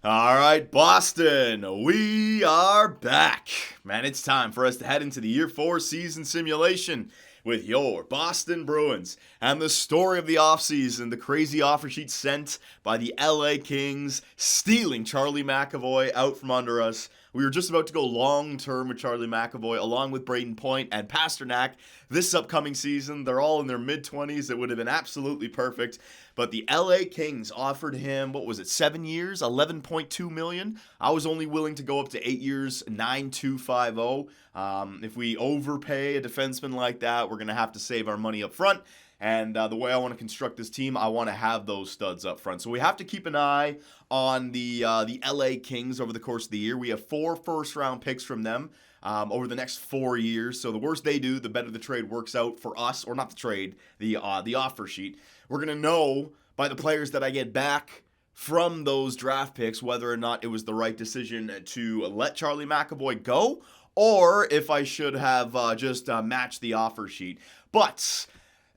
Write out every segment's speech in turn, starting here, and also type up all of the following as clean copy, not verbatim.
All right, Boston, we are back. Man, it's time for us to head into the Year 4 season simulation with your Boston Bruins. And the story of the offseason, the crazy offer sheet sent by the LA Kings, stealing Charlie McAvoy out from under us. We were just about to go long term with Charlie McAvoy, along with Braden Point and Pasternak. This upcoming season, they're all in their mid 20s. It would have been absolutely perfect. But the LA Kings offered him, what was it, 7 years, 11.2 million. I was only willing to go up to 8 years, 9,250. If we overpay a defenseman like that, we're going to have to save our money up front. And the way I want to construct this team, I want to have those studs up front. So we have to keep an eye on the LA Kings over the course of the year. We have 4 first-round picks from them over the next 4 years. So the worse they do, the better the trade works out for us, or not the trade, the offer sheet. We're gonna know by the players that I get back from those draft picks whether or not it was the right decision to let Charlie McAvoy go, or if I should have just matched the offer sheet. But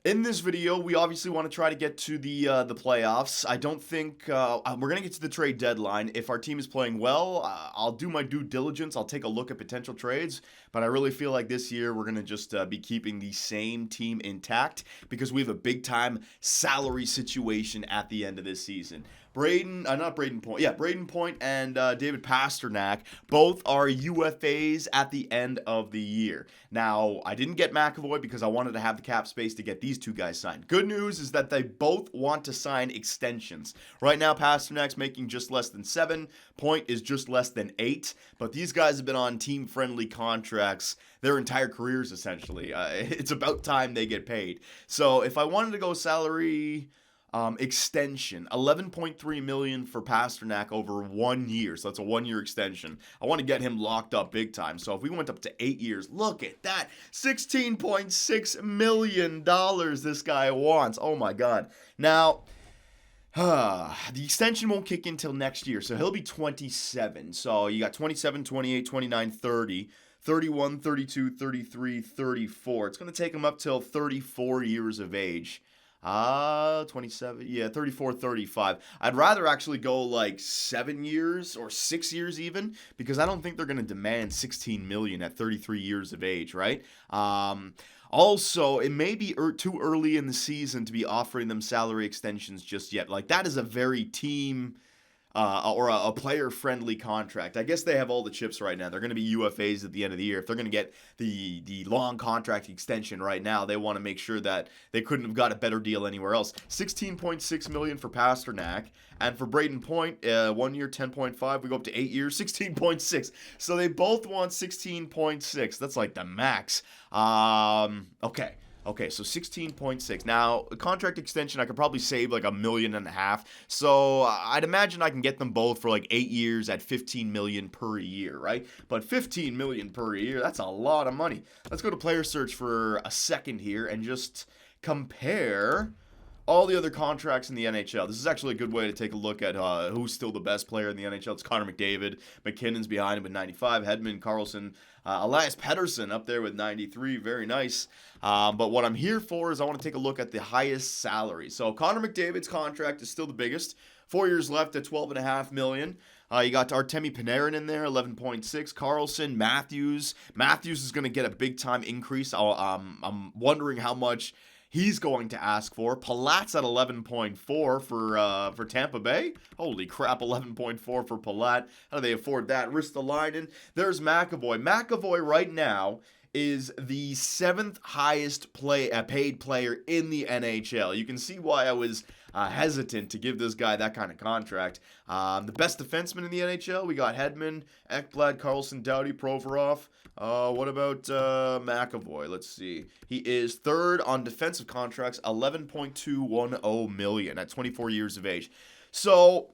in this video, we obviously want to try to get to the playoffs. I don't think we're going to get to the trade deadline. If our team is playing well, I'll do my due diligence. I'll take a look at potential trades. But I really feel like this year we're going to just be keeping the same team intact because we have a big-time salary situation at the end of this season. Braden Point and David Pasternak both are UFAs at the end of the year. Now, I didn't get McAvoy because I wanted to have the cap space to get these two guys signed. Good news is that they both want to sign extensions. Right now, Pasternak's making just less than 7. Point is just less than 8. But these guys have been on team-friendly contracts their entire careers, essentially. It's about time they get paid. So if I wanted to go salary extension, 11.3 million for Pasternak over 1 year. So that's a 1 year extension. I want to get him locked up big time. So if we went up to 8 years, look at that, $16.6 million this guy wants. Oh my God. Now, the extension won't kick in till next year. So he'll be 27. So you got 27, 28, 29, 30. 31, 32, 33, 34. It's going to take him up till 34 years of age. 27, yeah, 34, 35. I'd rather actually go like 7 years or 6 years even, because I don't think they're going to demand 16 million at 33 years of age, right? Also, it may be too early in the season to be offering them salary extensions just yet. Like, that is a very team or a player-friendly contract. I guess they have all the chips right now. They're going to be UFAs at the end of the year. If they're going to get the long contract extension right now, they want to make sure that they couldn't have got a better deal anywhere else. $16.6 million for Pasternak, and for Braden Point, 1 year, 10.5. We go up to 8 years, 16.6. So they both want 16.6. That's like the max. Okay, so 16.6. Now, a contract extension, I could probably save like $1.5 million. So I'd imagine I can get them both for like 8 years at $15 million per year, right? But $15 million per year, that's a lot of money. Let's go to player search for a second here and just compare all the other contracts in the NHL. This is actually a good way to take a look at who's still the best player in the NHL. It's Connor McDavid. McKinnon's behind him with 95. Hedman, Carlson, Elias Pettersson up there with 93. Very nice. But what I'm here for is I want to take a look at the highest salary. So Connor McDavid's contract is still the biggest. 4 years left at $12.5 million. You got Artemi Panarin in there, 11.6. Carlson, Matthews. Matthews is going to get a big time increase. I'm wondering how much he's going to ask for. Palat's at 11.4 for Tampa Bay. Holy crap, 11.4 for Palat. How do they afford that? Ristolainen. There's McAvoy. McAvoy right now is the 7th highest paid player in the NHL. You can see why I was hesitant to give this guy that kind of contract. The best defenseman in the NHL, we got Hedman, Ekblad, Carlson, Doughty, Provorov. What about McAvoy? Let's see. He is 3rd on defensive contracts, $11.210 million at 24 years of age. So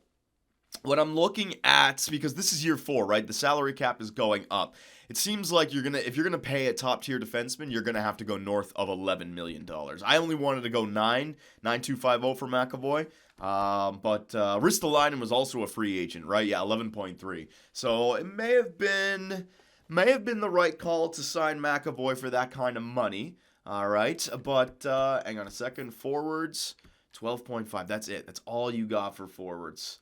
what I'm looking at, because this is year 4, right? The salary cap is going up. It seems like if you're gonna pay a top tier defenseman, you're gonna have to go north of $11 million. I only wanted to go 9,250 for McAvoy. But Ristolainen was also a free agent, right? Yeah, 11.3. So it may have been the right call to sign McAvoy for that kind of money. All right, but hang on a second. Forwards, 12.5. That's it. That's all you got for forwards.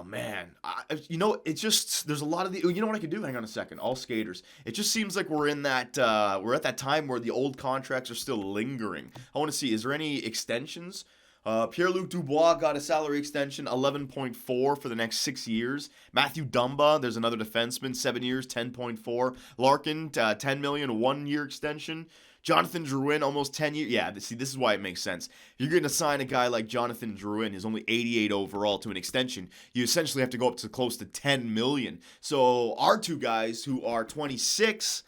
man, it's just there's a lot of the. You know what I could do? Hang on a second. All skaters. It just seems like we're in that we're at that time where the old contracts are still lingering. I want to see, is there any extensions? Pierre-Luc Dubois got a salary extension, 11.4 for the next 6 years. Matthew Dumba, there's another defenseman, 7 years, 10.4. Larkin, 10 million, 1 year extension. Jonathan Drouin, almost 10 years. Yeah, see, this is why it makes sense. You're going to sign a guy like Jonathan Drouin, who's only 88 overall, to an extension. You essentially have to go up to close to 10 million. So our two guys who are 26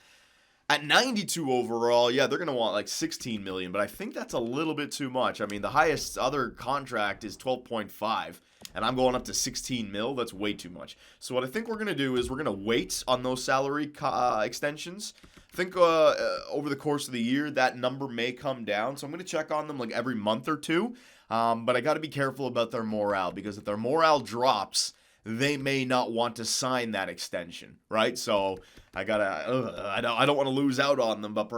at 92 overall, yeah, they're going to want like 16 million, but I think that's a little bit too much. I mean, the highest other contract is 12.5, and I'm going up to 16 mil. That's way too much. So what I think we're going to do is we're going to wait on those salary extensions. I think over the course of the year, that number may come down. So I'm going to check on them like every month or two. But I got to be careful about their morale, because if their morale drops, they may not want to sign that extension, right? So I don't want to lose out on them, but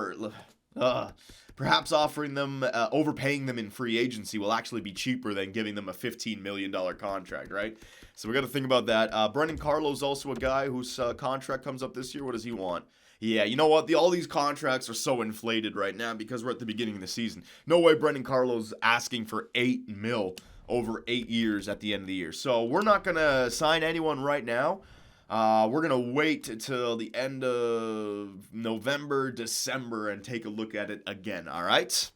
perhaps offering them, overpaying them in free agency will actually be cheaper than giving them a $15 million contract, right? So we got to think about that. Brendan Carlo's also a guy whose contract comes up this year. What does he want? Yeah, you know what? All these contracts are so inflated right now because we're at the beginning of the season. No way Brendan Carlo's asking for 8 mil over 8 years at the end of the year. So we're not going to sign anyone right now. We're going to wait until the end of November, December, and take a look at it again, all right?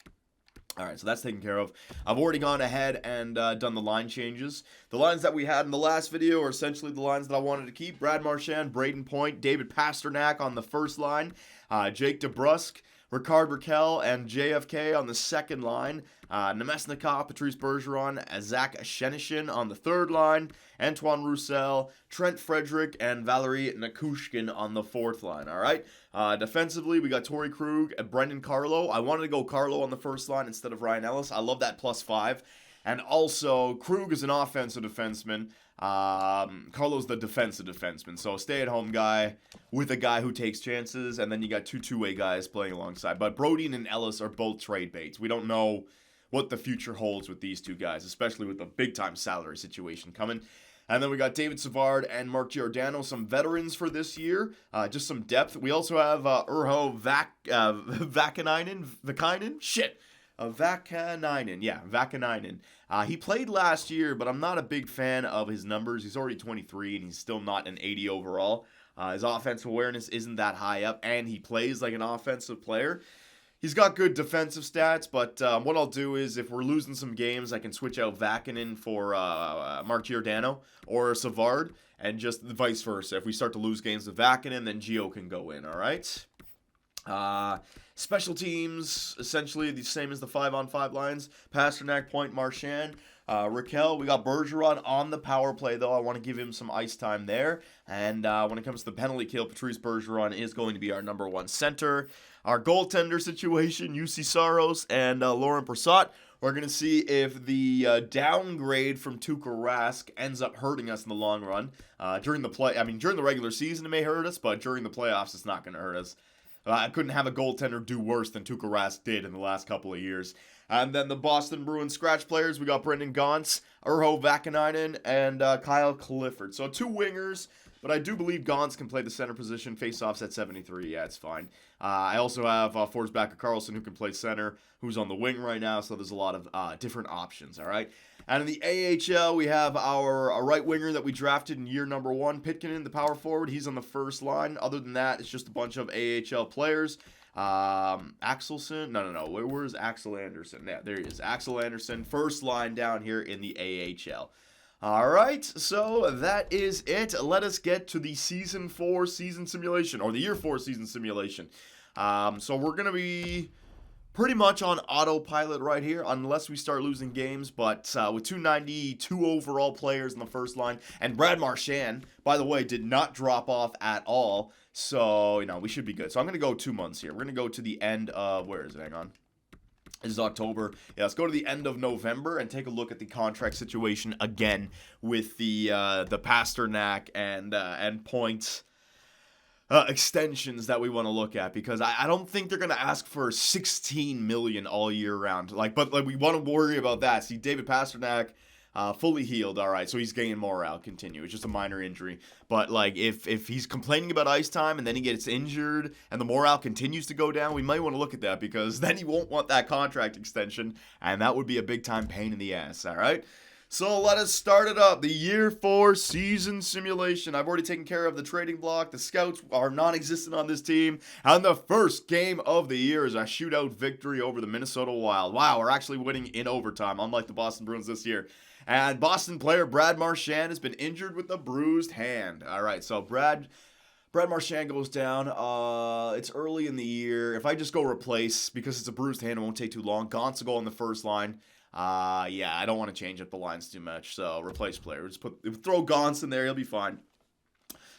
All right, so that's taken care of. I've already gone ahead and done the line changes. The lines that we had in the last video are essentially the lines that I wanted to keep. Brad Marchand, Braden Point, David Pasternak on the first line, Jake DeBrusk, Ricard Raquel, and JFK on the second line. Nemesnikov, Patrice Bergeron, Zach Shenishin on the third line. Antoine Roussel, Trent Frederick, and Valerie Nakushkin on the fourth line, all right? Defensively, we got Torrey Krug and Brendan Carlo. I wanted to go Carlo on the first line instead of Ryan Ellis. I love that +5. And also, Krug is an offensive defenseman. Carlo's the defensive defenseman. So, stay-at-home guy with a guy who takes chances. And then you got two-way guys playing alongside. But Brody and Ellis are both trade baits. We don't know what the future holds with these two guys, especially with the big-time salary situation coming. And then we got David Savard and Mark Giordano, some veterans for this year, just some depth. We also have Urho Vakanainen. He played last year, but I'm not a big fan of his numbers. He's already 23, and he's still not an 80 overall. His offensive awareness isn't that high up, and he plays like an offensive player. He's got good defensive stats, but what I'll do is if we're losing some games, I can switch out Vakanen for Mark Giordano or Savard, and just vice versa. If we start to lose games with Vakanen, then Gio can go in, all right? Special teams, essentially the same as the 5-on-5 lines. Pasternak, Point, Marchand. Raquel, we got Bergeron on the power play, though. I want to give him some ice time there. And when it comes to the penalty kill, Patrice Bergeron is going to be our number one center. Our goaltender situation, UC Saros and Lauren Persott. We're going to see if the downgrade from Tuukka Rask ends up hurting us in the long run. During the regular season, it may hurt us, but during the playoffs, it's not going to hurt us. I couldn't have a goaltender do worse than Tuukka Rask did in the last couple of years. And then the Boston Bruins scratch players, we got Brendan Gaunce, Urho Vakanainen, and Kyle Clifford. So 2 wingers, but I do believe Gaunce can play the center position. Faceoffs at 73, yeah, it's fine. I also have Forsback Carlson, who can play center, who's on the wing right now, so there's a lot of different options, all right? And in the AHL, we have our right winger that we drafted in year number 1, Pitkanen, the power forward. He's on the first line. Other than that, it's just a bunch of AHL players. Axelson, no. Where's Axel Anderson? Yeah, there he is. Axel Anderson, first line down here in the AHL. All right, so that is it. Let us get to the Season 4 season simulation, or the Year 4 season simulation. So we're going to be pretty much on autopilot right here, unless we start losing games, but with 292 overall players in the first line, and Brad Marchand, by the way, did not drop off at all, so, we should be good. So I'm going to go 2 months here. We're going to go to the end of, where is it? Hang on. This is October. Yeah, let's go to the end of November and take a look at the contract situation again with the Pasternak and Points extensions that we want to look at, because I don't think they're going to ask for 16 million all year round. But we want to worry about that. See, David Pasternak, fully healed. All right, so he's gaining morale. Continue. It's just a minor injury. But, like, if he's complaining about ice time and then he gets injured and the morale continues to go down, we might want to look at that because then he won't want that contract extension, and that would be a big-time pain in the ass, all right? So let us start it up. The Year 4 season simulation. I've already taken care of the trading block. The scouts are non-existent on this team. And the first game of the year is a shootout victory over the Minnesota Wild. Wow, we're actually winning in overtime, unlike the Boston Bruins this year. And Boston player Brad Marchand has been injured with a bruised hand. All right, so Brad Marchand goes down. It's early in the year. If I just go replace, because it's a bruised hand, it won't take too long. Gaunt's will go on the first line. Yeah, I don't want to change up the lines too much, so replace player. Just throw Gauntz in there, he'll be fine.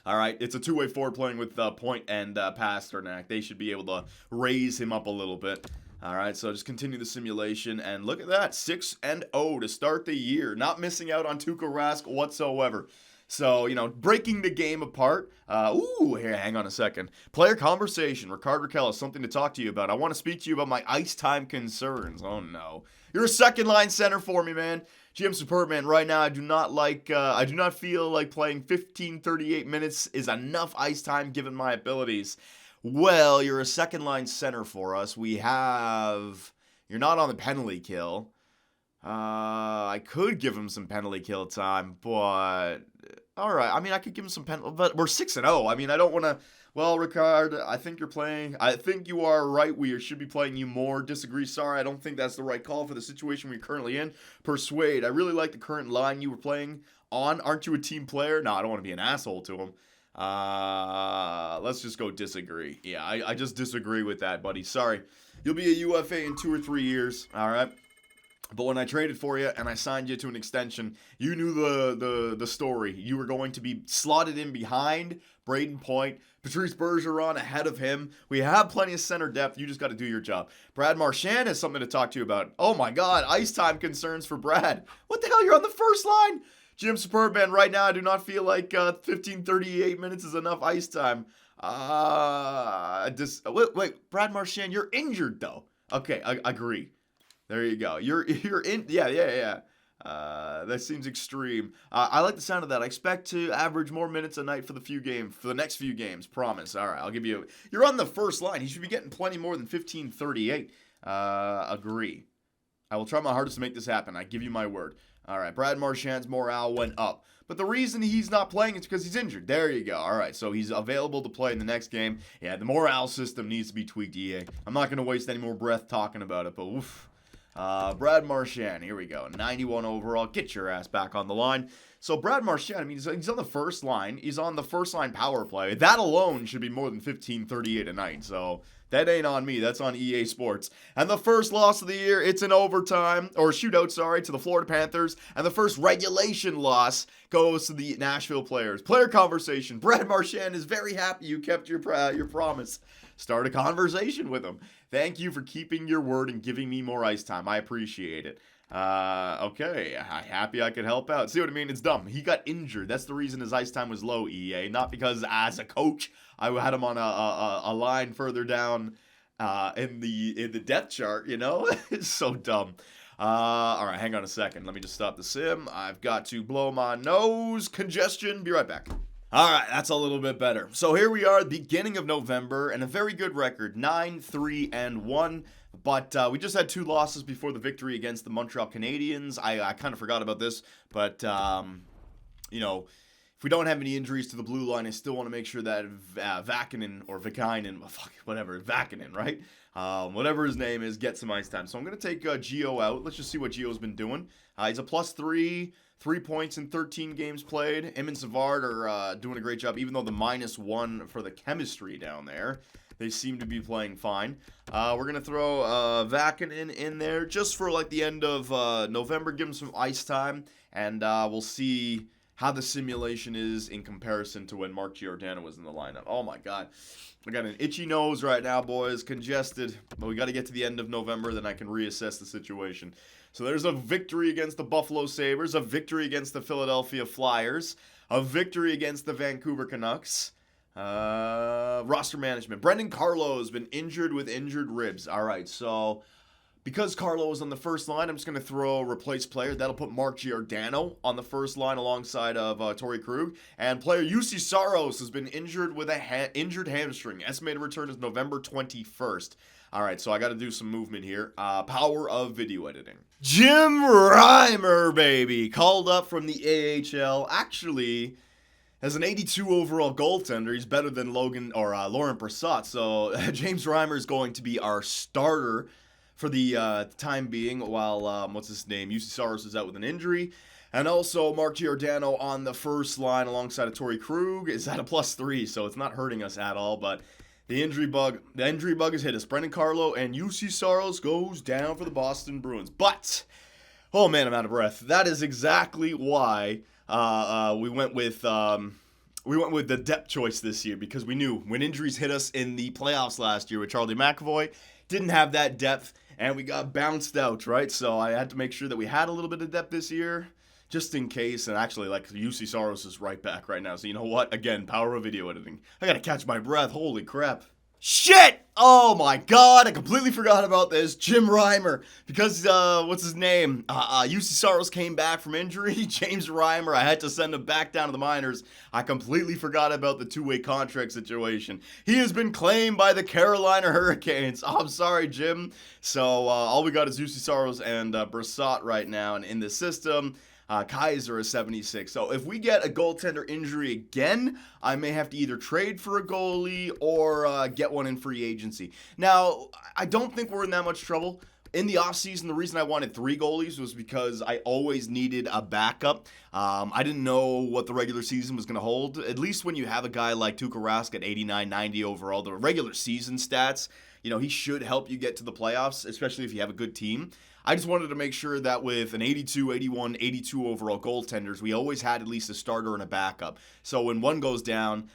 All right, it's a two-way forward playing with Point and Pasternak. They should be able to raise him up a little bit. All right, so just continue the simulation, and look at that, 6-0 to start the year. Not missing out on Tuukka Rask whatsoever. So, breaking the game apart. Here, hang on a second. Player conversation. Rickard Rakell has something to talk to you about. I want to speak to you about my ice time concerns. Oh, no. You're a second-line center for me, man. GM Superman, right now, I do not feel like playing 38 minutes is enough ice time given my abilities. Well, you're a second-line center for us. You're not on the penalty kill. I could give him some penalty kill time, but all right. I mean, I could give him some penalty, but we're 6-0. I mean, I don't want to. Well, Rickard, I think you are right. We should be playing you more. Disagree. Sorry, I don't think that's the right call for the situation we're currently in. Persuade. I really like the current line you were playing on. Aren't you a team player? No, I don't want to be an asshole to him. Let's just go disagree. Yeah, I just disagree with that, buddy. Sorry. You'll be a UFA in 2 or 3 years. All right. But when I traded for you and I signed you to an extension, you knew the story. You were going to be slotted in behind Braden Point, Patrice Bergeron ahead of him. We have plenty of center depth. You just got to do your job. Brad Marchand has something to talk to you about. Oh my God, ice time concerns for Brad. What the hell? You're on the first line. Jim Superman, right now I do not feel like 38 minutes is enough ice time. Wait, Brad Marchand, you're injured though. Okay, I agree. There you go. You're in. Yeah. That seems extreme. I like the sound of that. I expect to average more minutes a night for the next few games. Promise. All right, I'll give you. You're on the first line. He should be getting plenty more than 38. Agree. I will try my hardest to make this happen. I give you my word. All right, Brad Marchand's morale went up. But the reason he's not playing is because he's injured. There you go. All right, so he's available to play in the next game. Yeah, the morale system needs to be tweaked, EA. I'm not going to waste any more breath talking about it, but oof. Brad Marchand, here we go. 91 overall. Get your ass back on the line. So Brad Marchand, I mean, he's on the first line. He's on the first line power play. That alone should be more than 38 a night. So that ain't on me. That's on EA Sports. And the first loss of the year, it's an overtime, or shootout, to the Florida Panthers. And the first regulation loss goes to the Nashville Players. Player conversation. Brad Marchand is very happy you kept your promise. Start a conversation with him. Thank you for keeping your word and giving me more ice time. I appreciate it. Okay, happy I could help out. See what I mean? It's dumb. He got injured. That's the reason his ice time was low, EA. Not because as a coach, I had him on a line further down in the depth chart, It's so dumb. All right, hang on a second. Let me just stop the sim. I've got to blow my nose. Congestion. Be right back. All right, that's a little bit better. So here we are, beginning of November, and a very good record, 9-3-1. But we just had 2 losses before the victory against the Montreal Canadiens. I kind of forgot about this, but if we don't have any injuries to the blue line, I still want to make sure that Vakinen, right? Whatever his name is, get some ice time. So I'm going to take Gio out. Let's just see what Gio's been doing. He's a +3. 3 points in 13 games played. Him and Savard are doing a great job, even though the -1 for the chemistry down there. They seem to be playing fine. We're going to throw Vakinen in there just for like the end of November. Give him some ice time, and we'll see how the simulation is in comparison to when Mark Giordano was in the lineup. Oh, my God. I got an itchy nose right now, boys. Congested. But we got to get to the end of November, then I can reassess the situation. So there's a victory against the Buffalo Sabres, a victory against the Philadelphia Flyers, a victory against the Vancouver Canucks. Roster management. Brendan Carlo has been injured with injured ribs. All right, so Because Carlo is on the first line, I'm just going to throw replace player. That'll put Mark Giordano on the first line alongside of Torrey Krug. And player UC Saros has been injured with a injured hamstring. Estimated return is November 21st. All right, so I got to do some movement here. Power of video editing. Jim Reimer, baby. Called up from the AHL. Actually, as an 82 overall goaltender, he's better than Laurent Brossoit. So James Reimer is going to be our starter for the time being, while, UC Saros is out with an injury. And also, Mark Giordano on the first line alongside of Torrey Krug is at a +3, so it's not hurting us at all. But the injury bug has hit us. Brendan Carlo and UC Saros goes down for the Boston Bruins. But, oh man, I'm out of breath. That is exactly why we went with the depth choice this year, because we knew when injuries hit us in the playoffs last year with Charlie McAvoy, didn't have that depth. And we got bounced out, right? So I had to make sure that we had a little bit of depth this year, just in case. And actually, UC Saros is right back right now. So you know what? Again, power of video editing. I gotta catch my breath. Holy crap. Shit! Oh my god, I completely forgot about this. Jim Reimer. Because, what's his name? UC Saros came back from injury. James Reimer, I had to send him back down to the minors. I completely forgot about the two-way contract situation. He has been claimed by the Carolina Hurricanes. Oh, I'm sorry, Jim. So, all we got is UC Saros and Brossoit right now. And in the system, Kaiser is 76. So if we get a goaltender injury again, I may have to either trade for a goalie or get one in free agency. Now, I don't think we're in that much trouble. In the offseason, the reason I wanted 3 goalies was because I always needed a backup. I didn't know what the regular season was going to hold. At least when you have a guy like Tuukka Rask at 89, 90 overall, the regular season stats, he should help you get to the playoffs, especially if you have a good team. I just wanted to make sure that with an 82, 81, 82 overall goaltenders, we always had at least a starter and a backup. So when one goes down,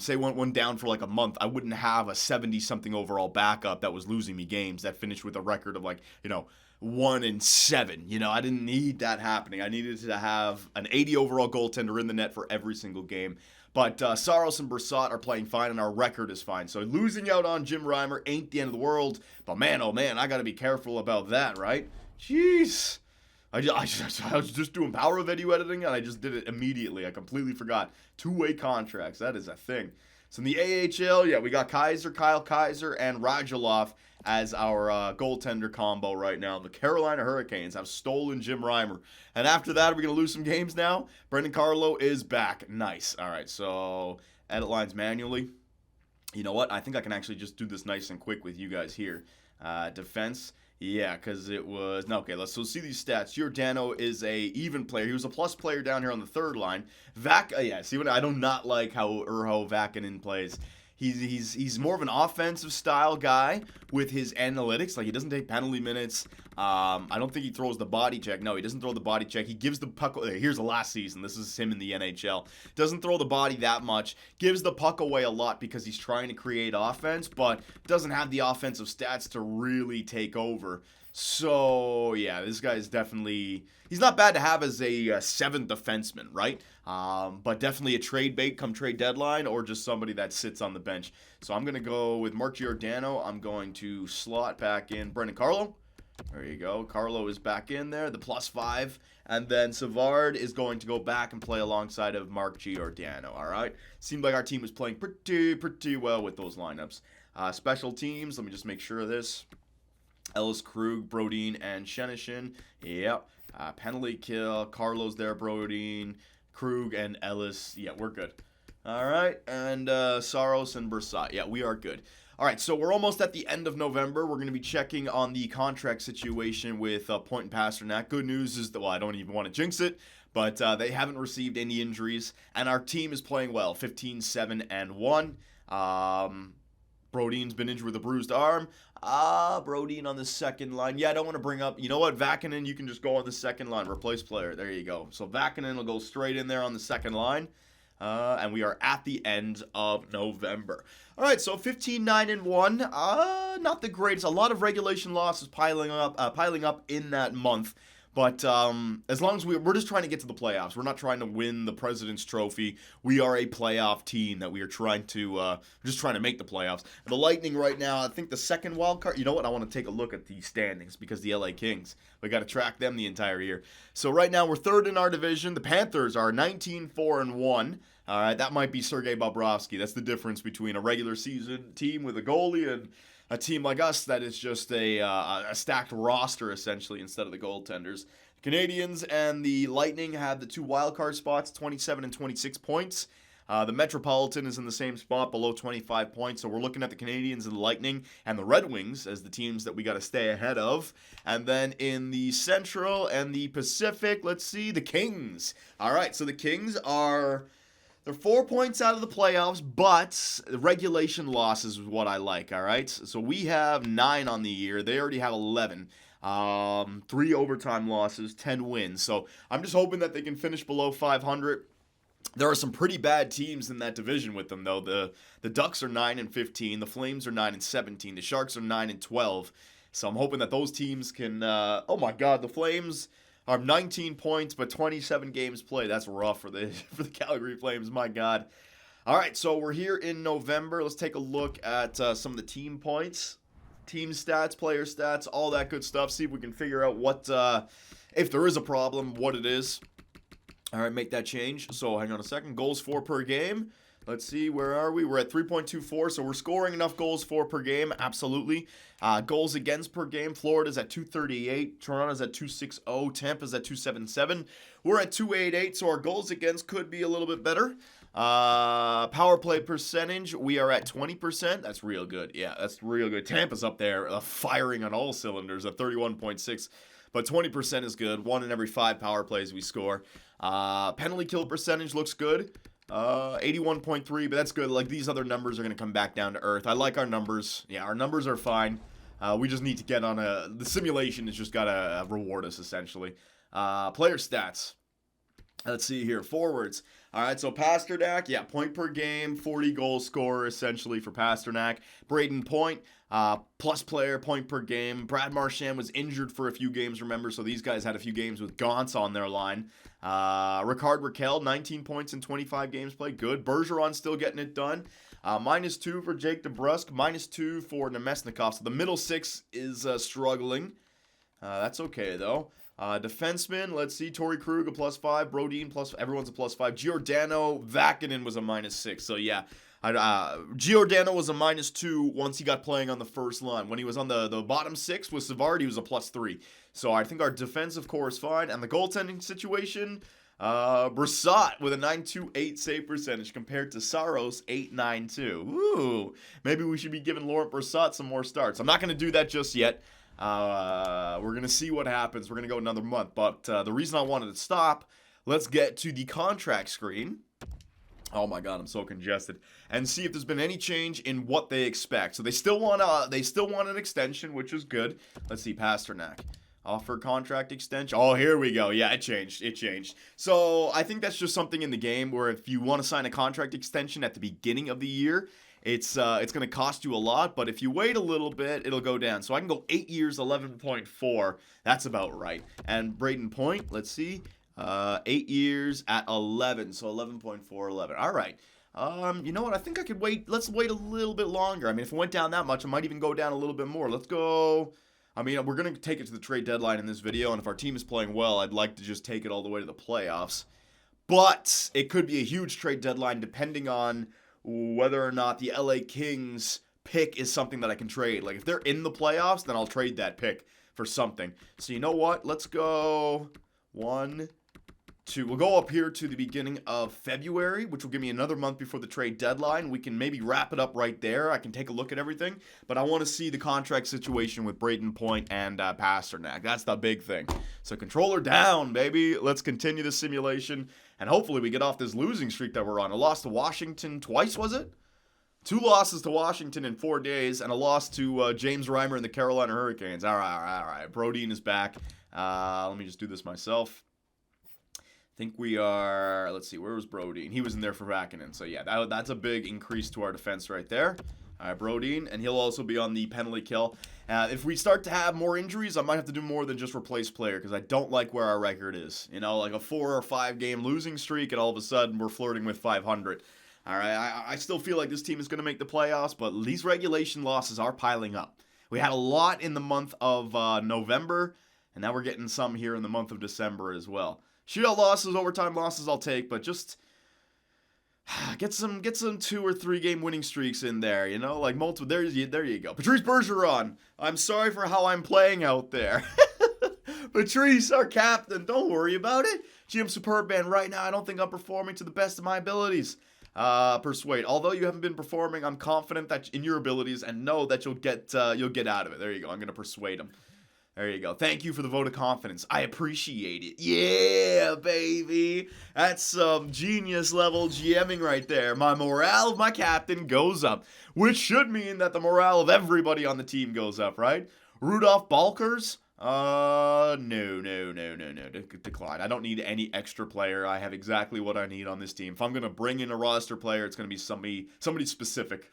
say one down for like a month, I wouldn't have a 70-something overall backup that was losing me games that finished with a record of 1-7. I didn't need that happening. I needed to have an 80 overall goaltender in the net for every single game. But Saros and Brossoit are playing fine, and our record is fine. So losing out on Jim Reimer ain't the end of the world. But man, oh man, I got to be careful about that, right? Jeez. I was just doing power video editing, and I just did it immediately. I completely forgot. Two-way contracts. That is a thing. So in the AHL, yeah, we got Kyle Kaiser, and Radulov as our goaltender combo right now. The Carolina Hurricanes have stolen Jim Reimer. And after that, are we going to lose some games now? Brendan Carlo is back. Nice. All right, so edit lines manually. You know what? I think I can actually just do this nice and quick with you guys here. Defense. Yeah, because it was... No, okay, let's see these stats. Giordano is a even player. He was a plus player down here on the third line. I do not like how Urho Vakinen plays. He's more of an offensive style guy with his analytics. Like, he doesn't take penalty minutes. I don't think he throws the body check. No, he doesn't throw the body check. He gives the puck. Here's the last season. This is him in the NHL. Doesn't throw the body that much. Gives the puck away a lot because he's trying to create offense, but doesn't have the offensive stats to really take over. So, yeah, this guy is definitely... He's not bad to have as a seventh defenseman, right? But definitely a trade bait come trade deadline, or just somebody that sits on the bench. So I'm going to go with Mark Giordano. I'm going to slot back in Brendan Carlo. There you go. Carlo is back in there, the +5. And then Savard is going to go back and play alongside of Mark Giordano, all right? Seemed like our team was playing pretty well with those lineups. Special teams, let me just make sure of this. Ellis, Krug, Brodin, and Shenishin. Yep. Penalty kill. Carlo's there, Brodin, Krug, and Ellis. Yeah, we're good. All right. And Saros and Brossoit. Yeah, we are good. All right, so we're almost at the end of November. We're going to be checking on the contract situation with Point and Pasternak. Good news is that, well, I don't even want to jinx it, but they haven't received any injuries, and our team is playing well, 15-7-1. Brodin's been injured with a bruised arm. Brodin on the second line. Yeah, I don't want to bring up... You know what? Vakinen, you can just go on the second line. Replace player. There you go. So Vakinen will go straight in there on the second line. And we are at the end of November. All right, so 15-9-1. Not the greatest. A lot of regulation losses piling up in that month. But as long as we're just trying to get to the playoffs. We're not trying to win the President's Trophy. We are a playoff team that we are trying to just trying to make the playoffs. And the Lightning right now, I think the second wild card. You know what? I want to take a look at the standings because the LA Kings. We got to track them the entire year. So right now we're third in our division. The Panthers are 19-4-1. All right, that might be Sergei Bobrovsky. That's the difference between a regular season team with a goalie and a team like us that is just a stacked roster, essentially, instead of the goaltenders. The Canadiens and the Lightning have the 2 wildcard spots, 27 and 26 points. The Metropolitan is in the same spot, below 25 points. So we're looking at the Canadiens and the Lightning and the Red Wings as the teams that we got to stay ahead of. And then in the Central and the Pacific, let's see, the Kings. All right, so the Kings are... They're 4 points out of the playoffs, but regulation losses is what I like, all right? So we have 9 on the year. They already have 11. 3 overtime losses, 10 wins. So I'm just hoping that they can finish below 500. There are some pretty bad teams in that division with them, though. The Ducks are 9-15. The Flames are 9-17. The Sharks are 9-12. So I'm hoping that those teams can... oh, my God, the Flames... are 19 points, but 27 games played. That's rough for the Calgary Flames, my God. All right, so we're here in November. Let's take a look at some of the team points, team stats, player stats, all that good stuff. See if we can figure out what, if there is a problem, what it is. All right, make that change. So hang on a second. Goals for per game. Let's see, where are we? We're at 3.24, so we're scoring enough goals for per game, absolutely. Goals against per game, Florida's at 238, Toronto's at 260, Tampa's at 277. We're at 288, so our goals against could be a little bit better. Power play percentage, we are at 20%. That's real good. Yeah, that's real good. Tampa's up there, firing on all cylinders at 31.6. But 20% is good. 1 in every 5 power plays we score. Penalty kill percentage looks good. 81.3, but that's good. Like, these other numbers are going to come back down to earth. I like our numbers. Yeah, our numbers are fine. We just need to get on the simulation has just got to reward us, essentially. Player stats. Let's see here. Forwards. All right, so Pasternak, yeah, point per game, 40 goal scorer, essentially, for Pasternak. Braden Point, plus player, point per game. Brad Marchand was injured for a few games, remember, so these guys had a few games with Gauntz on their line. Ricard Raquel, 19 points in 25 games played. Good. Bergeron still getting it done. -2 for Jake DeBrusk. -2 for Nemesnikov. So the middle 6 is struggling. That's okay, though. Defenseman, let's see. Torrey Krug, a +5. Brodin, everyone's a +5. Giordano, Vakinen was a -6. So, yeah. Giordano was a -2 once he got playing on the first line. When he was on the bottom 6 with Savard, he was a +3. So I think our defensive core is fine. And the goaltending situation, Brissot with a .928 save percentage compared to Saros 8.92. Ooh, maybe we should be giving Laurent Brissot some more starts. I'm not going to do that just yet. We're going to see what happens. We're going to go another month. But the reason I wanted to stop, let's get to the contract screen. Oh my God, I'm so congested. And see if there's been any change in what they expect. So they still want an extension, which is good. Let's see, Pasternak. Offer contract extension. Oh, here we go. Yeah, it changed. So I think that's just something in the game where if you want to sign a contract extension at the beginning of the year, it's going to cost you a lot. But if you wait a little bit, it'll go down. So I can go 8 years, 11.4. That's about right. And Braden Point, let's see. 8 years at 11, so 11.411. All right. You know what? I think I could wait. Let's wait a little bit longer. I mean, if it went down that much, it might even go down a little bit more. Let's go. I mean, we're going to take it to the trade deadline in this video, and if our team is playing well, I'd like to just take it all the way to the playoffs. But it could be a huge trade deadline depending on whether or not the LA Kings pick is something that I can trade. Like, if they're in the playoffs, then I'll trade that pick for something. So you know what? Let's go 1, 2. We'll go up here to the beginning of February, which will give me another month before the trade deadline. We can maybe wrap it up right there. I can take a look at everything, but I want to see the contract situation with Braden Point and Pasternak. That's the big thing. So controller down, baby. Let's continue the simulation, and hopefully we get off this losing streak that we're on. A loss to Washington twice, was it? 2 losses to Washington in 4 days, and a loss to James Reimer and the Carolina Hurricanes. All right. Brodin is back. Let me just do this myself. I think we are, let's see, where was Brodin? He was in there for Vakinen. So, yeah, that's a big increase to our defense right there. All right, Brodeen, and he'll also be on the penalty kill. If we start to have more injuries, I might have to do more than just replace player because I don't like where our record is. You know, like a 4 or 5 game losing streak, and all of a sudden we're flirting with 500. All right, I still feel like this team is going to make the playoffs, but these regulation losses are piling up. We had a lot in the month of November, and now we're getting some here in the month of December as well. Shootout losses, overtime losses, I'll take, but just get some 2 or 3 game winning streaks in there, you know, like multiple. There you go. Patrice Bergeron. I'm sorry for how I'm playing out there. Patrice, our captain, don't worry about it. GM Superb Man, right now I don't think I'm performing to the best of my abilities. Persuade. Although you haven't been performing, I'm confident that in your abilities and know that you'll get out of it. There you go. I'm gonna persuade him. There you go. Thank you for the vote of confidence. I appreciate it. Yeah, baby. That's some genius level GMing right there. My morale of my captain goes up, which should mean that the morale of everybody on the team goes up, right? Rudolph Balkers? No. Decline. I don't need any extra player. I have exactly what I need on this team. If I'm going to bring in a roster player, it's going to be somebody specific.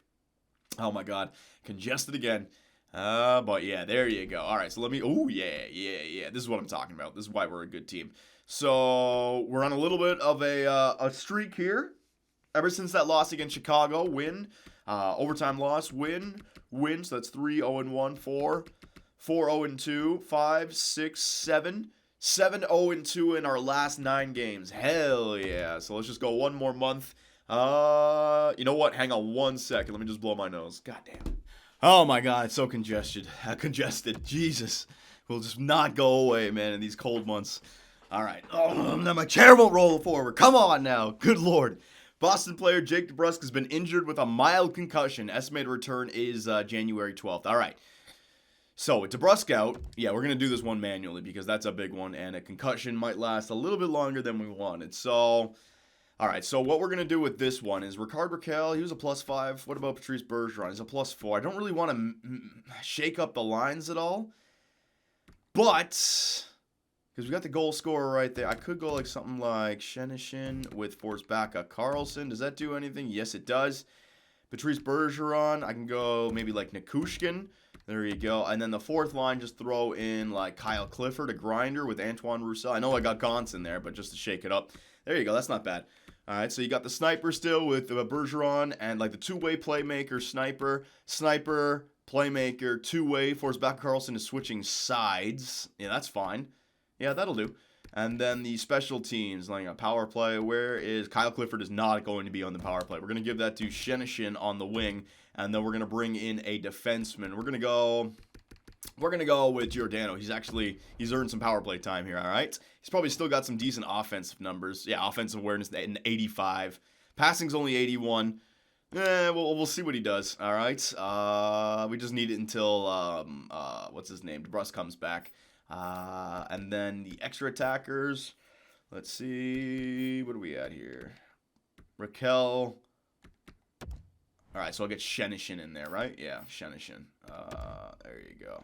Oh my God. Congested again. But yeah, there you go. All right, so let me. Oh yeah. This is what I'm talking about. This is why we're a good team. So we're on a little bit of a streak here. Ever since that loss against Chicago, win, overtime loss, win. So that's 3-0-1, 4-0-2, 5, 6, 7. 7-0-2 in our last 9 games. Hell yeah. So let's just go one more month. You know what? Hang on 1 second. Let me just blow my nose. God damn. Oh my God, it's so congested. Jesus. Will just not go away, man, in these cold months. All right. Oh, now my chair won't roll forward. Come on now. Good Lord. Boston player Jake DeBrusk has been injured with a mild concussion. Estimated return is January 12th. All right. So with DeBrusk out, yeah, we're going to do this one manually because that's a big one, and a concussion might last a little bit longer than we wanted. So, all right, so what we're going to do with this one is Ricard Raquel, he was a +5. What about Patrice Bergeron? He's a +4. I don't really want to shake up the lines at all, but because we got the goal scorer right there, I could go like something like Shenishin with Forsbacka Carlson. Does that do anything? Yes, it does. Patrice Bergeron, I can go maybe like Nikushkin. There you go. And then the fourth line, just throw in like Kyle Clifford, a grinder with Antoine Roussel. I know I got Gauntz in there, but just to shake it up. There you go. That's not bad. All right, so you got the sniper still with Bergeron and like the two-way playmaker, sniper, playmaker, two-way. Forsbacka Carlson is switching sides. Yeah, that's fine. Yeah, that'll do. And then the special teams, like a power play. Where is Kyle Clifford is not going to be on the power play. We're going to give that to Shenishin on the wing. And then we're going to bring in a defenseman. We're going to go with Giordano. He's earned some power play time here, all right? He's probably still got some decent offensive numbers. Yeah, offensive awareness in 85. Passing's only 81. We'll see what he does, all right? We just need it until, what's his name? DeBrusk comes back. And then the extra attackers, let's see, what are we at here? Raquel. All right, so I'll get Shenishin in there, right? Yeah, Shenishin. There you go.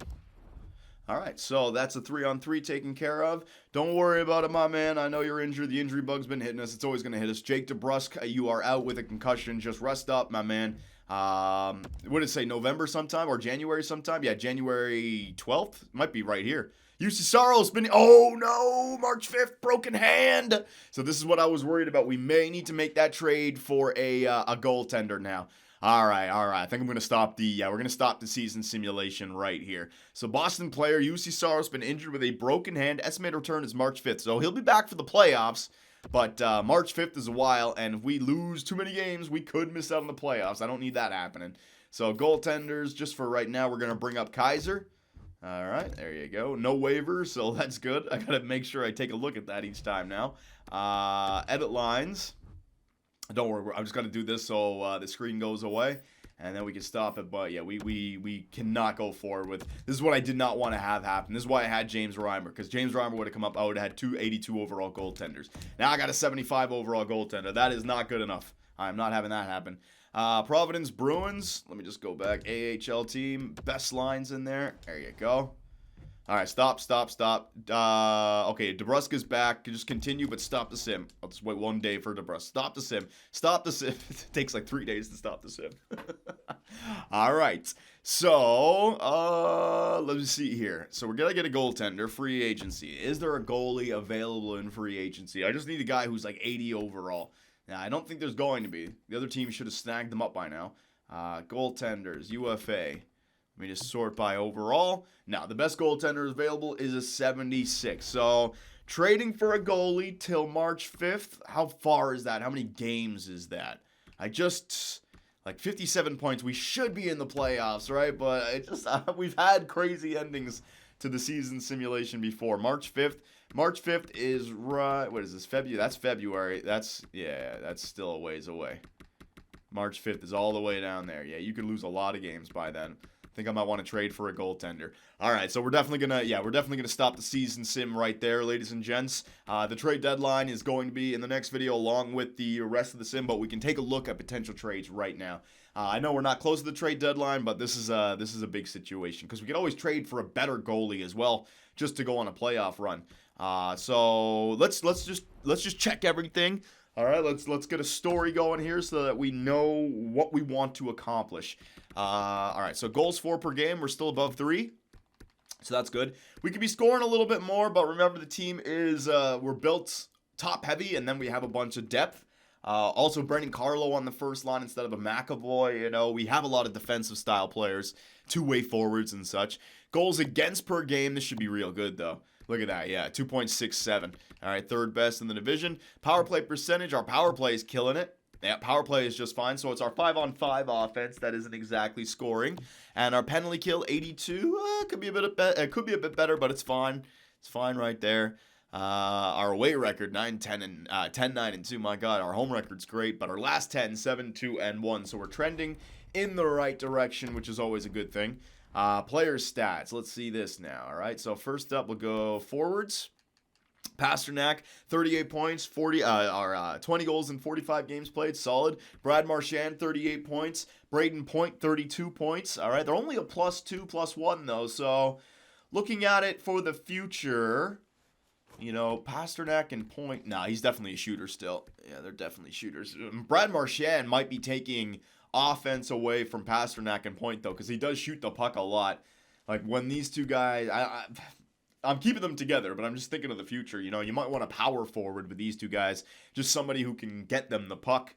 All right, so that's a 3-on-3 taken care of. Don't worry about it, my man. I know you're injured. The injury bug's been hitting us. It's always going to hit us. Jake DeBrusk, you are out with a concussion. Just rest up, my man. What did it say, November sometime or January sometime? Yeah, January 12th. Might be right here. UC Saros been, oh no, March 5th, broken hand. So this is what I was worried about. We may need to make that trade for a goaltender now. All right. I think I'm going to stop we're going to stop the season simulation right here. So Boston player UC Saros been injured with a broken hand. Estimated return is March 5th. So he'll be back for the playoffs, but March 5th is a while, and if we lose too many games, we could miss out on the playoffs. I don't need that happening. So goaltenders, just for right now, we're going to bring up Kaiser. All right, there you go. No waivers, so that's good. I got to make sure I take a look at that each time now. Edit lines. Don't worry, I'm just going to do this so the screen goes away, and then we can stop it. But, yeah, we cannot go forward with – this is what I did not want to have happen. This is why I had James Reimer, because James Reimer would have come up. I would have had 282 overall goaltenders. Now I got a 75 overall goaltender. That is not good enough. I'm not having that happen. Providence Bruins. Let me just go back. AHL team. Best lines in there. There you go. All right, stop. Okay, DeBrusca's back. Just continue, but stop the sim. I'll just wait 1 day for DeBrusca. Stop the sim. Stop the sim. It takes like 3 days to stop the sim. All right. So, let me see here. So we're gonna get a goaltender, free agency. Is there a goalie available in free agency? I just need a guy who's like 80 overall. Now, I don't think there's going to be. The other team should have snagged them up by now. Goaltenders, UFA. Let me just sort by overall. Now, the best goaltender available is a 76. So, trading for a goalie till March 5th, how far is that? How many games is that? Like 57 points. We should be in the playoffs, right? But we've had crazy endings to the season simulation before. March 5th. March 5th is right. What is this? February. That's February. That's still a ways away. March 5th is all the way down there. Yeah, you could lose a lot of games by then. I think I might want to trade for a goaltender. All right, so we're definitely gonna stop the season sim right there, ladies and gents. The trade deadline is going to be in the next video along with the rest of the sim, but we can take a look at potential trades right now. I know we're not close to the trade deadline, but this is a big situation because we could always trade for a better goalie as well, just to go on a playoff run. So let's just check everything. All right, let's get a story going here so that we know what we want to accomplish. All right, so goals for per game, we're still above 3. So that's good. We could be scoring a little bit more, but remember the team is, we're built top heavy, and then we have a bunch of depth. Also, Brendan Carlo on the first line instead of a McAvoy. You know, we have a lot of defensive style players, two-way forwards and such. Goals against per game, this should be real good, though. Look at that, yeah, 2.67. All right, third best in the division. Power play percentage, our power play is killing it. Yeah, power play is just fine. So it's our 5-on-5 offense that isn't exactly scoring, and our penalty kill 82 could be a bit better, but it's fine. It's fine right there. Our away record 10-9-2. My God, our home record's great, but our last 10 7-2-1. So we're trending in the right direction, which is always a good thing. Player stats. Let's see this now. All right. So first up, we'll go forwards. Pasternak, 38 points, 20 goals in 45 games played, solid. Brad Marchand, 38 points. Braden Point, 32 points. All right, they're only a +2, +1 though. So, looking at it for the future, you know, Pasternak and Point. Nah, he's definitely a shooter still. Yeah, they're definitely shooters. Brad Marchand might be taking offense away from Pasternak and Point though, because he does shoot the puck a lot. Like when these two guys, I'm keeping them together, but I'm just thinking of the future. You know, you might want a power forward with these two guys. Just somebody who can get them the puck.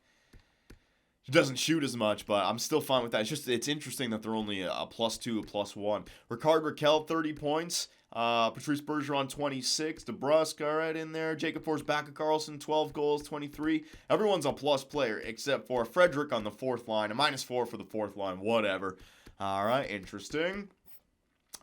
He doesn't shoot as much, but I'm still fine with that. It's interesting that they're only a +2, a +1. Ricard Raquel, 30 points. Patrice Bergeron, 26. DeBrusque, right in there. Jacob Forsbacka Carlson, 12 goals, 23. Everyone's a plus player except for Frederick on the fourth line. A -4 for the fourth line. Whatever. All right, interesting.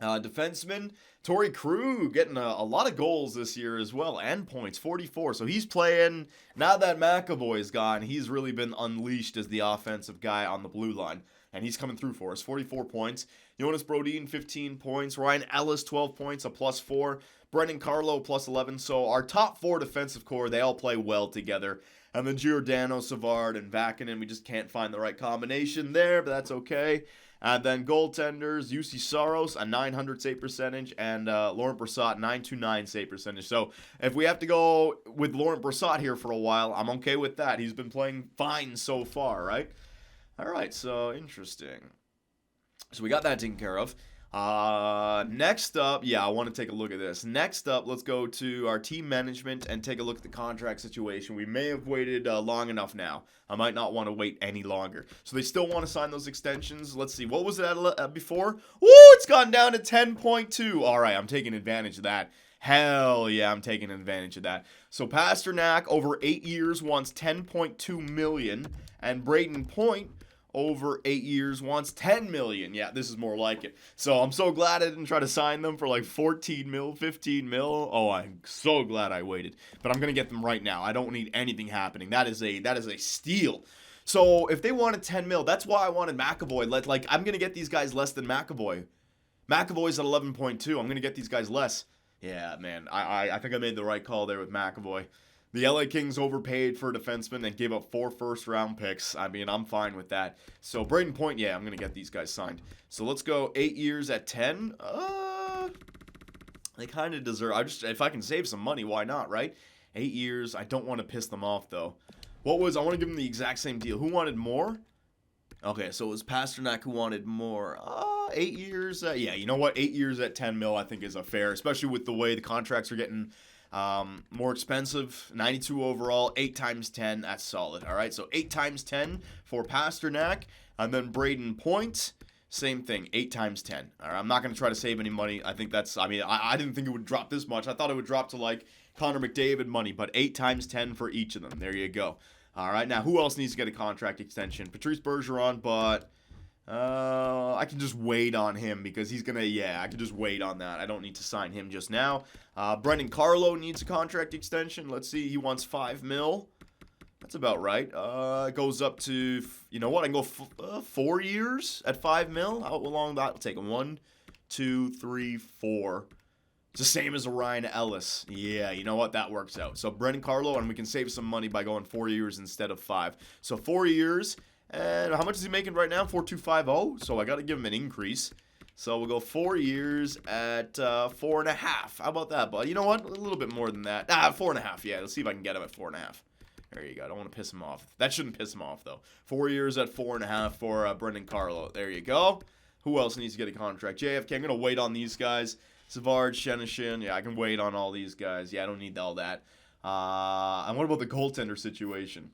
Defenseman, Torrey Krug getting a lot of goals this year as well, and points, 44. So he's playing, now that McAvoy's gone, he's really been unleashed as the offensive guy on the blue line. And he's coming through for us, 44 points. Jonas Brodin, 15 points. Ryan Ellis, 12 points, a +4. Brendan Carlo, +11. So our top 4 defensive core, they all play well together. And then Giordano, Savard, and Vakinen, we just can't find the right combination there, but that's okay. And then goaltenders, UC Saros, a 900 save percentage, and Laurent Brossoit, 929 save percentage. So if we have to go with Laurent Brossoit here for a while, I'm okay with that. He's been playing fine so far, right? All right, so interesting. So we got that taken care of. Next up, yeah, I want to take a look at this. Next up, let's go to our team management and take a look at the contract situation. We may have waited long enough now. I might not want to wait any longer. So they still want to sign those extensions. Let's see, what was it at before? Woo, it's gone down to 10.2. All right, I'm taking advantage of that. Hell yeah, I'm taking advantage of that. So Pasternak, over 8 years, wants $10.2 million, and Braden Point, over 8 years, wants $10 million. Yeah, this is more like it. So I'm so glad I didn't try to sign them for like 14 mil, 15 mil. Oh, I'm so glad I waited. But I'm going to get them right now. I don't need anything happening. That is a steal. So if they wanted 10 mil, that's why I wanted McAvoy. I'm going to get these guys less than McAvoy. McAvoy's at 11.2. I'm going to get these guys less. Yeah, man, I think I made the right call there with McAvoy. The LA Kings overpaid for a defenseman and gave up 4 first-round picks. I mean, I'm fine with that. So, Braden Point, yeah, I'm going to get these guys signed. So, let's go 8 years at 10. They kind of deserve. If I can save some money, why not, right? 8 years. I don't want to piss them off though. I want to give them the exact same deal. Who wanted more? Okay, so it was Pasternak who wanted more. 8 years. Yeah, you know what? 8 years at 10 mil, I think is a fair, especially with the way the contracts are getting more expensive. 92 overall, 8 times 10. That's solid. All right, so 8 times 10 for Pasternak, and then Braden Point. Same thing, 8 times 10. All right, I'm not going to try to save any money. I think that's. I mean, I didn't think it would drop this much. I thought it would drop to like Connor McDavid money, but 8 times 10 for each of them. There you go. All right, now who else needs to get a contract extension? Patrice Bergeron, but I can just wait on him because he's going to, I can just wait on that. I don't need to sign him just now. Brendan Carlo needs a contract extension. Let's see, he wants 5 mil. That's about right. It goes up to, you know what, I can go 4 years at 5 mil. How long that will take him? 1, 2, 3, 4. It's the same as a Ryan Ellis. Yeah, you know what? That works out. So Brendan Carlo, and we can save some money by going 4 years instead of 5. So 4 years, and how much is he making right now? 4.250. So I got to give him an increase. So we'll go 4 years at 4.5. How about that, bud? You know what? A little bit more than that. 4.5. Yeah, let's see if I can get him at 4.5. There you go. I don't want to piss him off. That shouldn't piss him off, though. 4 years at 4.5 for Brendan Carlo. There you go. Who else needs to get a contract? JFK. I'm going to wait on these guys. Savard, Shenishin. Yeah, I can wait on all these guys. Yeah, I don't need all that. And what about the goaltender situation?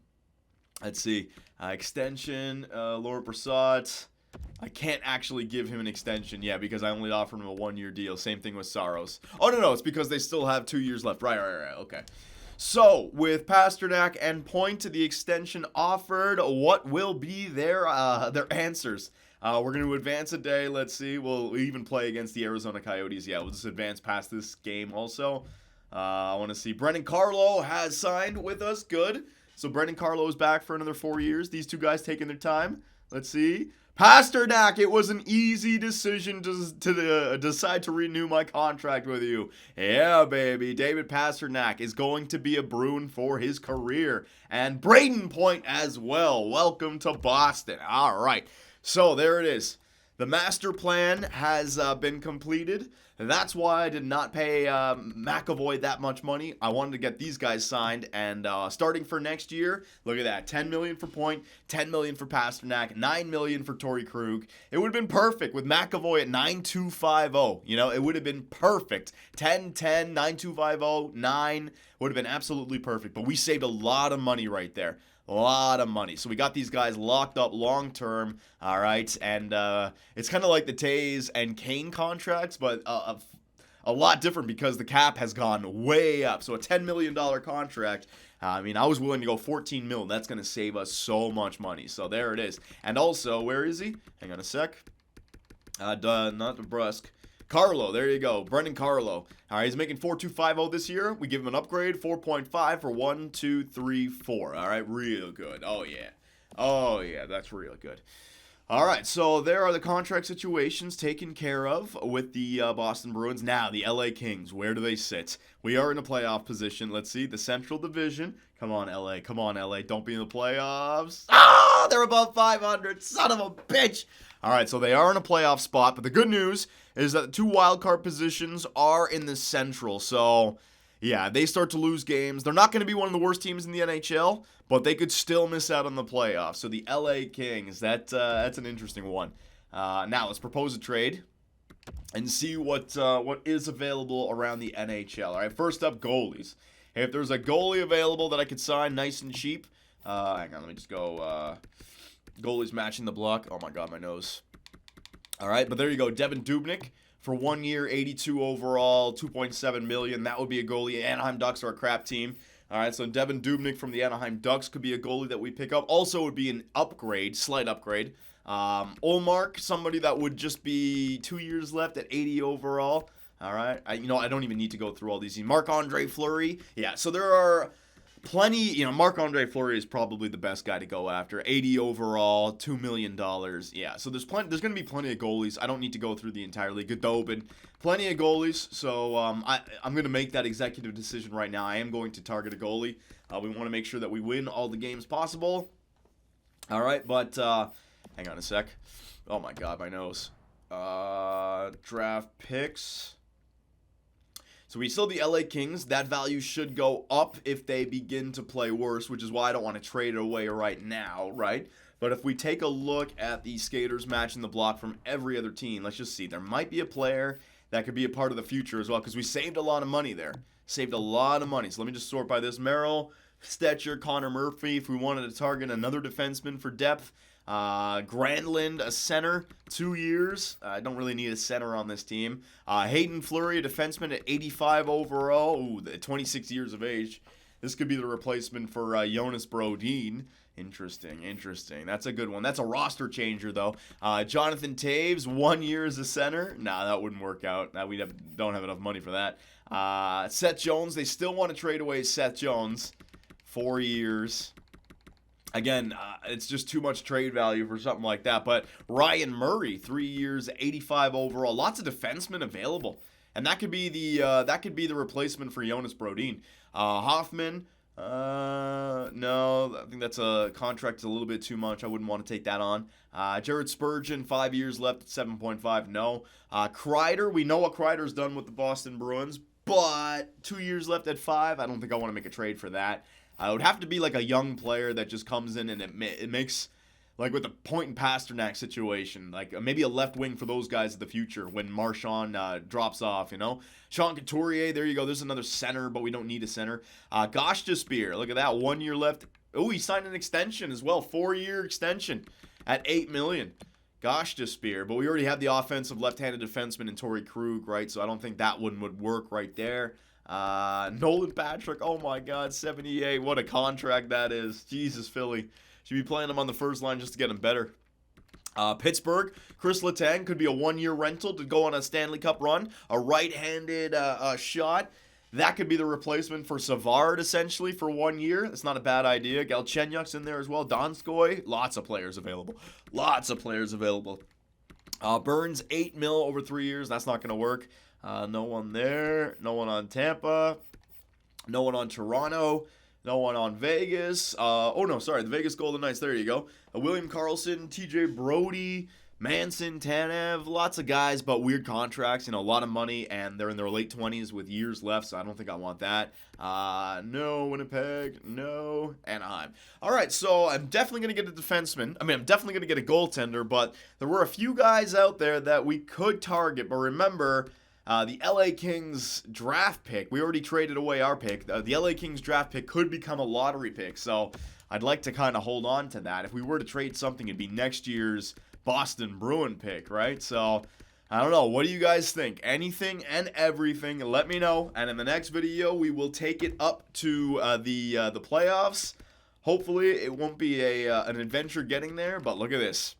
Let's see. Extension. Laurent Brossoit. I can't actually give him an extension, because I only offered him a 1-year deal. Same thing with Saros. Oh, no, it's because they still have 2 years left. Right. Okay. So, with Pasternak and Point to the extension offered, what will be their answers? We're going to advance a day. Let's see. We'll even play against the Arizona Coyotes. Yeah, we'll just advance past this game also. I want to see. Brendan Carlo has signed with us. Good. So, Brendan Carlo is back for another 4 years. These two guys taking their time. Let's see. Pasternak, it was an easy decision to decide to renew my contract with you. Yeah, baby. David Pasternak is going to be a Bruin for his career. And Braden Point as well. Welcome to Boston. All right. So there it is. The master plan has been completed. That's why I did not pay McAvoy that much money. I wanted to get these guys signed, and starting for next year, look at that: $10 million for Point, $10 million for Pasternak, $9 million for Torrey Krug. It would have been perfect with McAvoy at 9.250. You know, it would have been perfect. 10, 10, 9.250, 9 would have been absolutely perfect. But we saved a lot of money right there. A lot of money. So we got these guys locked up long term, all right? And it's kind of like the Tays and Kane contracts, but a lot different because the cap has gone way up. So a $10 million contract, I was willing to go $14 million. That's going to save us so much money. So there it is. And also, where is he? Hang on a sec. Not DeBrusque. Carlo, there you go. Brendan Carlo. All right, he's making 4.250 this year. We give him an upgrade, 4.5 for 1, 2, 3, 4. All right, real good. Oh, yeah, that's real good. All right, so there are the contract situations taken care of with the Boston Bruins. Now, the LA Kings, where do they sit? We are in a playoff position. Let's see, the Central Division. Come on, LA. Come on, LA. Don't be in the playoffs. They're above 500. Son of a bitch. All right, so they are in a playoff spot, but the good news is that the 2 wildcard positions are in the Central. So, yeah, they start to lose games. They're not going to be one of the worst teams in the NHL, but they could still miss out on the playoffs. So the LA Kings, that's an interesting one. Now, let's propose a trade and see what is available around the NHL. All right, first up, goalies. If there's a goalie available that I could sign nice and cheap, hang on, let me just go. Goalies matching the block. Oh, my God, my nose. All right, but there you go. Devin Dubnyk for 1 year, 82 overall, $2.7 million. That would be a goalie. Anaheim Ducks are a crap team. All right, so Devin Dubnyk from the Anaheim Ducks could be a goalie that we pick up. Also would be an upgrade, slight upgrade. Olmark, somebody that would just be 2 years left at 80 overall. All right, I don't even need to go through all these. Marc-Andre Fleury. Yeah, so there are plenty. Marc-Andre Fleury is probably the best guy to go after. 80 overall, $2 million. Yeah, so there's going to be plenty of goalies. I don't need to go through the entire league. Godobin, plenty of goalies. So I'm going to make that executive decision right now. I am going to target a goalie. We want to make sure that we win all the games possible. All right, but hang on a sec. Oh, my God, my nose. Draft picks. So we still have the LA Kings. That value should go up if they begin to play worse, which is why I don't want to trade it away right now, right? But if we take a look at the skaters matching the block from every other team, let's just see. There might be a player that could be a part of the future as well, because we saved a lot of money there. Saved a lot of money. So let me just sort by this. Merrill, Stetcher, Connor Murphy. If we wanted to target another defenseman for depth, Granlund, a center, 2 years. I don't really need a center on this team. Hayden Fleury, a defenseman at 85 overall. Ooh, 26 years of age. This could be the replacement for Jonas Brodin. Interesting. That's a good one. That's a roster changer, though. Jonathan Taves, 1 year as a center. Nah, that wouldn't work out. We don't have enough money for that. Seth Jones, they still want to trade away Seth Jones. 4 years. Again, it's just too much trade value for something like that. But Ryan Murray, 3 years, 85 overall. Lots of defensemen available, and that could be the replacement for Jonas Brodin. Hoffman, no, I think that's a contract a little bit too much. I wouldn't want to take that on. Jared Spurgeon, 5 years left at 7.5. No. Kreider, we know what Kreider's done with the Boston Bruins, but 2 years left at 5. I don't think I want to make a trade for that. It would have to be like a young player that just comes in and it makes, like with the Point and Pasternak situation, like maybe a left wing for those guys in the future when Marchand drops off, you know? Sean Couturier, there you go. There's another center, but we don't need a center. Gosh Spear, look at that. 1 year left. Oh, he signed an extension as well. 4-year extension at $8 million. Gosh Spear, but we already have the offensive left-handed defenseman in Torrey Krug, right? So I don't think that one would work right there. Nolan Patrick, oh my God, 78. What a contract that is. Jesus, Philly. Should be playing him on the first line just to get him better. Pittsburgh, Chris Letang could be a 1-year rental to go on a Stanley Cup run. A right-handed shot. That could be the replacement for Savard, essentially, for 1 year. That's not a bad idea. Galchenyuk's in there as well. Donskoy, lots of players available. Burns, $8 million over 3 years. That's not going to work. No one there. No one on Tampa. No one on Toronto. No one on Vegas. The Vegas Golden Knights. There you go. William Karlsson, TJ Brody, Manson, Tanev. Lots of guys, but weird contracts. You know, a lot of money, and they're in their late 20s with years left, so I don't think I want that. No Winnipeg. No Anaheim. All right, so I'm definitely going to get a defenseman. I'm definitely going to get a goaltender, but there were a few guys out there that we could target. But remember, the LA Kings draft pick, we already traded away our pick. The LA Kings draft pick could become a lottery pick, so I'd like to kind of hold on to that. If we were to trade something, it'd be next year's Boston Bruin pick, right? So, I don't know. What do you guys think? Anything and everything, let me know. And in the next video, we will take it up to the playoffs. Hopefully, it won't be an adventure getting there, but look at this.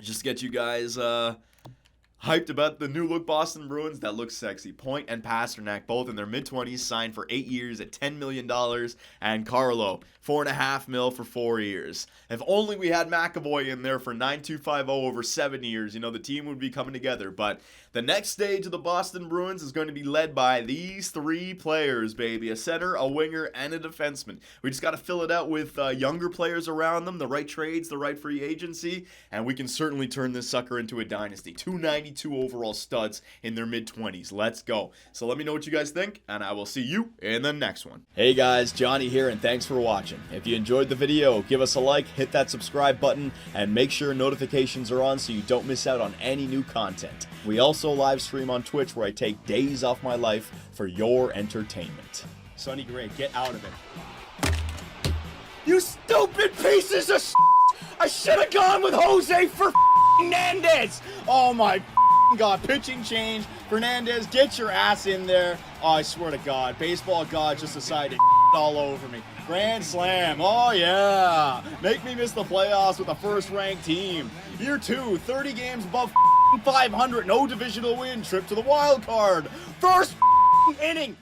Just to get you guys hyped about the new look Boston Bruins. That looks sexy. Point and Pasternak, both in their mid-20s, signed for 8 years at $10 million. And Carlo, $4.5 million for 4 years. If only we had McAvoy in there for $9,250 over 7 years, you know, the team would be coming together. But the next stage of the Boston Bruins is going to be led by these 3 players, baby. A center, a winger, and a defenseman. We just got to fill it out with younger players around them, the right trades, the right free agency, and we can certainly turn this sucker into a dynasty. 292 overall studs in their mid-20s. Let's go. So let me know what you guys think, and I will see you in the next one. Hey guys, Johnny here, and thanks for watching. If you enjoyed the video, give us a like, hit that subscribe button, and make sure notifications are on so you don't miss out on any new content. We also live stream on Twitch where I take days off my life for your entertainment. Sonny Gray, get out of it. You stupid pieces of shit! I should have gone with Jose for Fernandez! Oh my God, pitching change. Fernandez, get your ass in there. Oh, I swear to God, baseball God just decided to all over me. Grand slam, oh yeah. Make me miss the playoffs with a first-ranked team. Year 2, 30 games above 500, no divisional win, trip to the wild card. First inning.